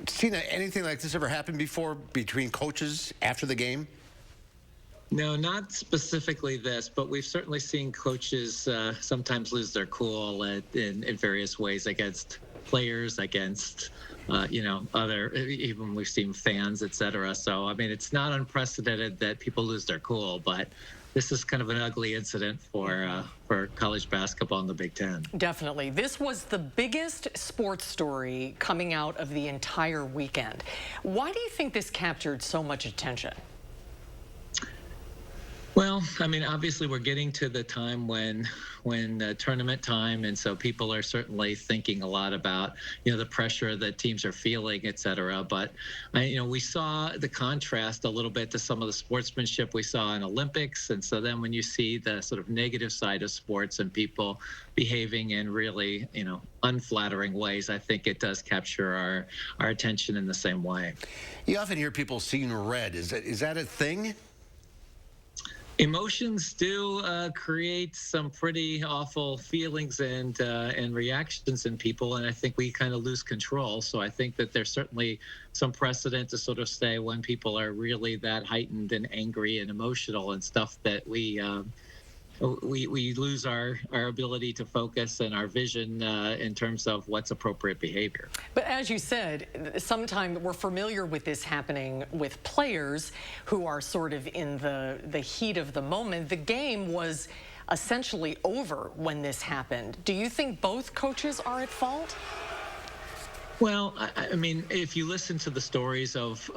seen anything like this ever happen before between coaches after the game? No, not specifically this, but we've certainly seen coaches sometimes lose their cool in various ways against players, against other, even we've seen fans, etc. So I mean, it's not unprecedented that people lose their cool, but this is kind of an ugly incident for college basketball in the Big Ten. Definitely. This was the biggest sports story coming out of the entire weekend. Why do you think this captured so much attention? Well, I mean, obviously we're getting to the time when tournament time, and so people are certainly thinking a lot about, the pressure that teams are feeling, et cetera. But, we saw the contrast a little bit to some of the sportsmanship we saw in Olympics. And so then when you see the sort of negative side of sports and people behaving in really, unflattering ways, I think it does capture our attention in the same way. You often hear people seeing red. Is that a thing? Emotions do create some pretty awful feelings and reactions in people, and I think we kind of lose control. So I think that there's certainly some precedent to sort of say when people are really that heightened and angry and emotional and stuff that we lose our ability to focus and our vision in terms of what's appropriate behavior. But as you said, sometimes we're familiar with this happening with players who are sort of in the heat of the moment. The game was essentially over when this happened. Do you think both coaches are at fault? Well, I mean, if you listen to the stories of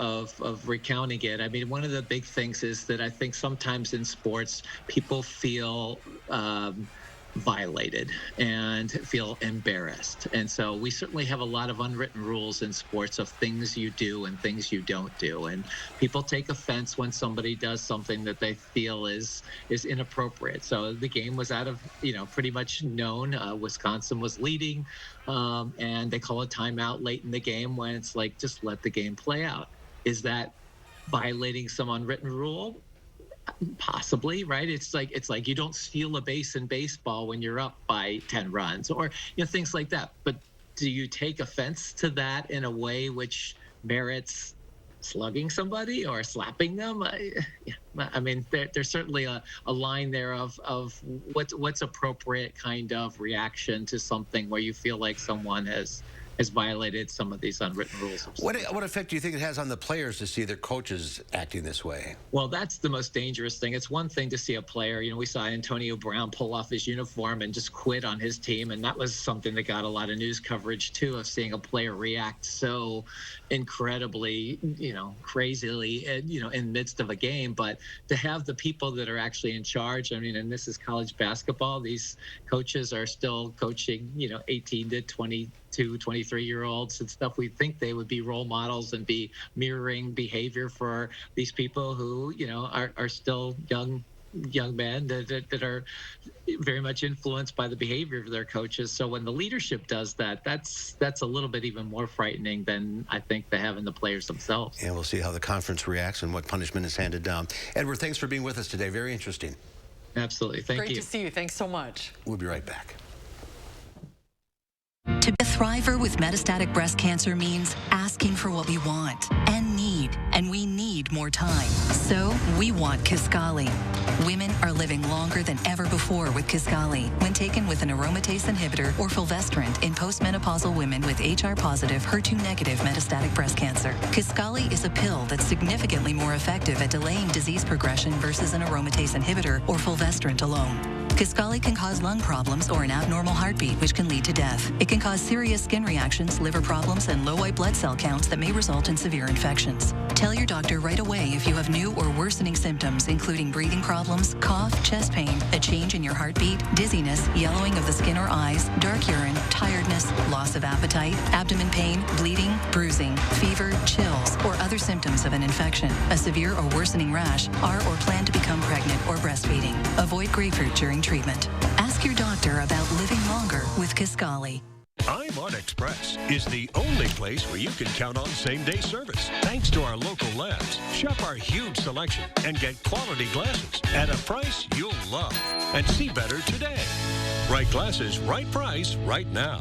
recounting it, I mean, one of the big things is that I think sometimes in sports, people feel violated and feel embarrassed. And so we certainly have a lot of unwritten rules in sports of things you do and things you don't do. And people take offense when somebody does something that they feel is inappropriate. So the game was out of, pretty much known. Wisconsin was leading, and they call a timeout late in the game when it's like, just let the game play out. Is that violating some unwritten rule? Possibly, right? It's like you don't steal a base in baseball when you're up by 10 runs or things like that. But do you take offense to that in a way which merits slugging somebody or slapping them? I mean, there's certainly a line there of what's appropriate kind of reaction to something where you feel like someone has violated some of these unwritten rules. What effect do you think it has on the players to see their coaches acting this way? Well, that's the most dangerous thing. It's one thing to see a player, we saw Antonio Brown pull off his uniform and just quit on his team, and that was something that got a lot of news coverage too, of seeing a player react so incredibly, crazily, in the midst of a game. But to have the people that are actually in charge, I mean, and this is college basketball, these coaches are still coaching, 18 to 22, 23-year-olds and stuff. We think they would be role models and be mirroring behavior for these people who, are still young men that are very much influenced by the behavior of their coaches. So when the leadership does that, that's a little bit even more frightening than I think they have in the players themselves. And we'll see how the conference reacts and what punishment is handed down. Edward, thanks for being with us today. Very interesting. Absolutely. Thank you. Great to see you. Thanks so much. We'll be right back. To be a thriver with metastatic breast cancer means asking for what we want and need, and we need more time. So we want Kisqali. Women are living longer than ever before with Kisqali when taken with an aromatase inhibitor or fulvestrant in postmenopausal women with HR-positive, HER2-negative metastatic breast cancer. Kisqali is a pill that's significantly more effective at delaying disease progression versus an aromatase inhibitor or fulvestrant alone. Kisqali can cause lung problems or an abnormal heartbeat, which can lead to death. It can cause serious skin reactions, liver problems, and low white blood cell counts that may result in severe infections. Tell your doctor right away if you have new or worsening symptoms, including breathing problems, cough, chest pain, a change in your heartbeat, dizziness, yellowing of the skin or eyes, dark urine, tiredness, loss of appetite, abdomen pain, bleeding, bruising, fever, chills, or other symptoms of an infection, a severe or worsening rash, are or plan to become pregnant or breastfeeding. Avoid grapefruit during treatment. Ask your doctor about living longer with Kisqali. I'm Express is the only place where you can count on same-day service. Thanks to our local labs, shop our huge selection and get quality glasses at a price you'll love. And see better today. Right glasses, right price, right now.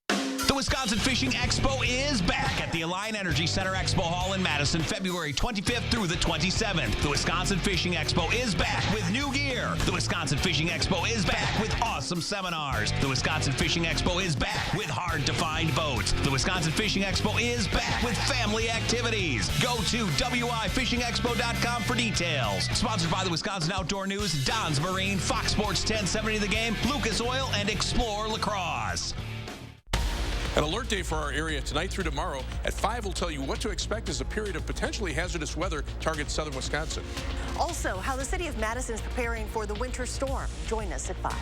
The Wisconsin Fishing Expo is back at the Alliant Energy Center Expo Hall in Madison, February 25th through the 27th. The Wisconsin Fishing Expo is back with new gear. The Wisconsin Fishing Expo is back with awesome seminars. The Wisconsin Fishing Expo is back with hard-to-find boats. The Wisconsin Fishing Expo is back with family activities. Go to wifishingexpo.com for details. Sponsored by the Wisconsin Outdoor News, Don's Marine, Fox Sports 1070 The Game, Lucas Oil, and Explore Lacrosse. An alert day for our area tonight through tomorrow. At 5, we'll tell you what to expect as a period of potentially hazardous weather targets southern Wisconsin. Also, how the city of Madison is preparing for the winter storm. Join us at 5.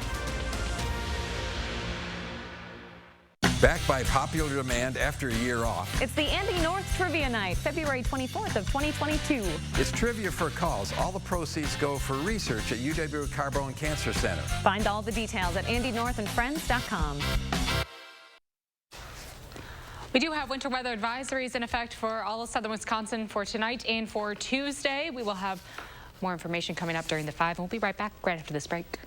Back by popular demand after a year off. It's the Andy North Trivia Night, February 24th of 2022. It's trivia for calls. All the proceeds go for research at UW Carbone Cancer Center. Find all the details at andynorthandfriends.com. We do have winter weather advisories in effect for all of southern Wisconsin for tonight and for Tuesday. We will have more information coming up during the 5, and we'll be right back right after this break.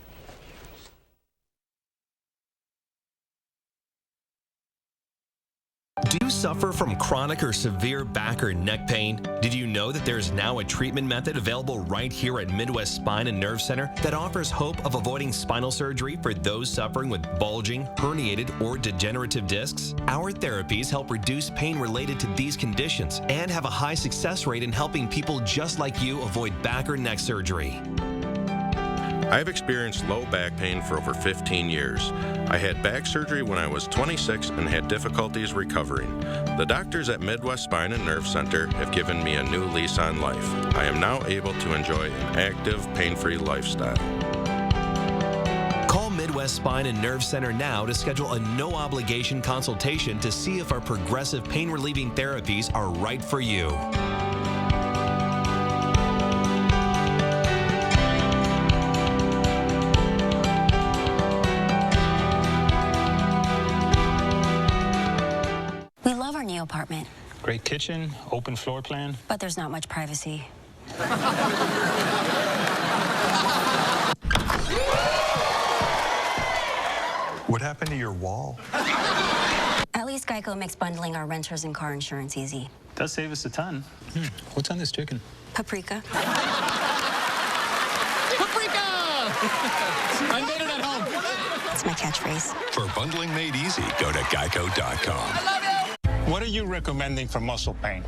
Do you suffer from chronic or severe back or neck pain? Did you know that there's now a treatment method available right here at Midwest Spine and Nerve Center that offers hope of avoiding spinal surgery for those suffering with bulging, herniated, or degenerative discs? Our therapies help reduce pain related to these conditions and have a high success rate in helping people just like you avoid back or neck surgery. I've experienced low back pain for over 15 years. I had back surgery when I was 26 and had difficulties recovering. The doctors at Midwest Spine and Nerve Center have given me a new lease on life. I am now able to enjoy an active, pain-free lifestyle. Call Midwest Spine and Nerve Center now to schedule a no-obligation consultation to see if our progressive pain-relieving therapies are right for you. Apartment. Great kitchen, open floor plan. But there's not much privacy. What happened to your wall? At least Geico makes bundling our renters and car insurance easy. Does save us a ton. What's on this chicken? Paprika. Paprika! I made it at home. It's my catchphrase. For bundling made easy, go to geico.com. What are you recommending for muscle pain?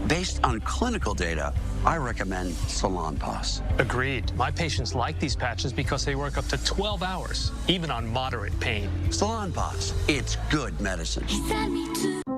Based on clinical data, I recommend Salonpas. Agreed. My patients like these patches because they work up to 12 hours, even on moderate pain. Salonpas, it's good medicine.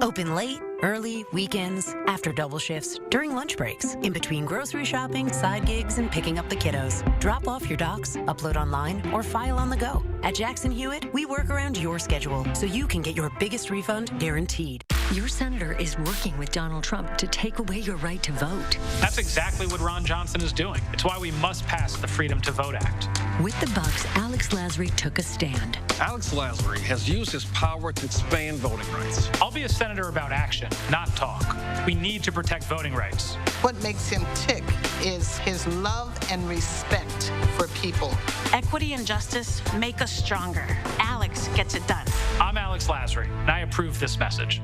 Open late, early, weekends, after double shifts, during lunch breaks, in between grocery shopping, side gigs, and picking up the kiddos. Drop off your docs, upload online, or file on the go. At Jackson Hewitt, we work around your schedule so you can get your biggest refund guaranteed. Your senator is working with Donald Trump to take away your right to vote. That's exactly what Ron Johnson is doing. It's why we must pass the Freedom to Vote Act. With the Bucks, Alex Lasry took a stand. Alex Lasry has used his power to expand voting rights. I'll be a senator about action, not talk. We need to protect voting rights. What makes him tick is his love and respect for people. Equity and justice make us stronger. Alex gets it done. I'm Alex Lasry, and I approve this message.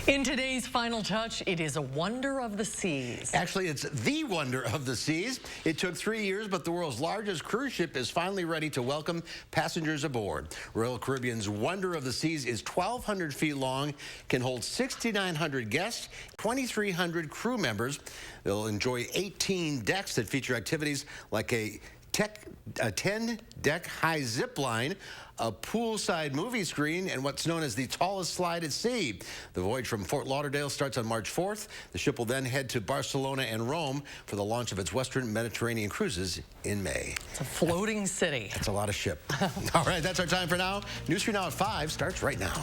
In today's Final Touch, it is a wonder of the seas. Actually, it's the wonder of the seas. It took 3 years, but the world's largest cruise ship is finally ready to welcome passengers aboard. Royal Caribbean's Wonder of the Seas is 1,200 feet long, can hold 6,900 guests, 2,300 crew members. They'll enjoy 18 decks that feature activities like a 10-deck high zip line, a poolside movie screen, and what's known as the tallest slide at sea. The voyage from Fort Lauderdale starts on March 4th. The ship will then head to Barcelona and Rome for the launch of its Western Mediterranean cruises in May. It's a floating city. That's a lot of ship. All right, that's our time for now. News 3 Now at 5 starts right now.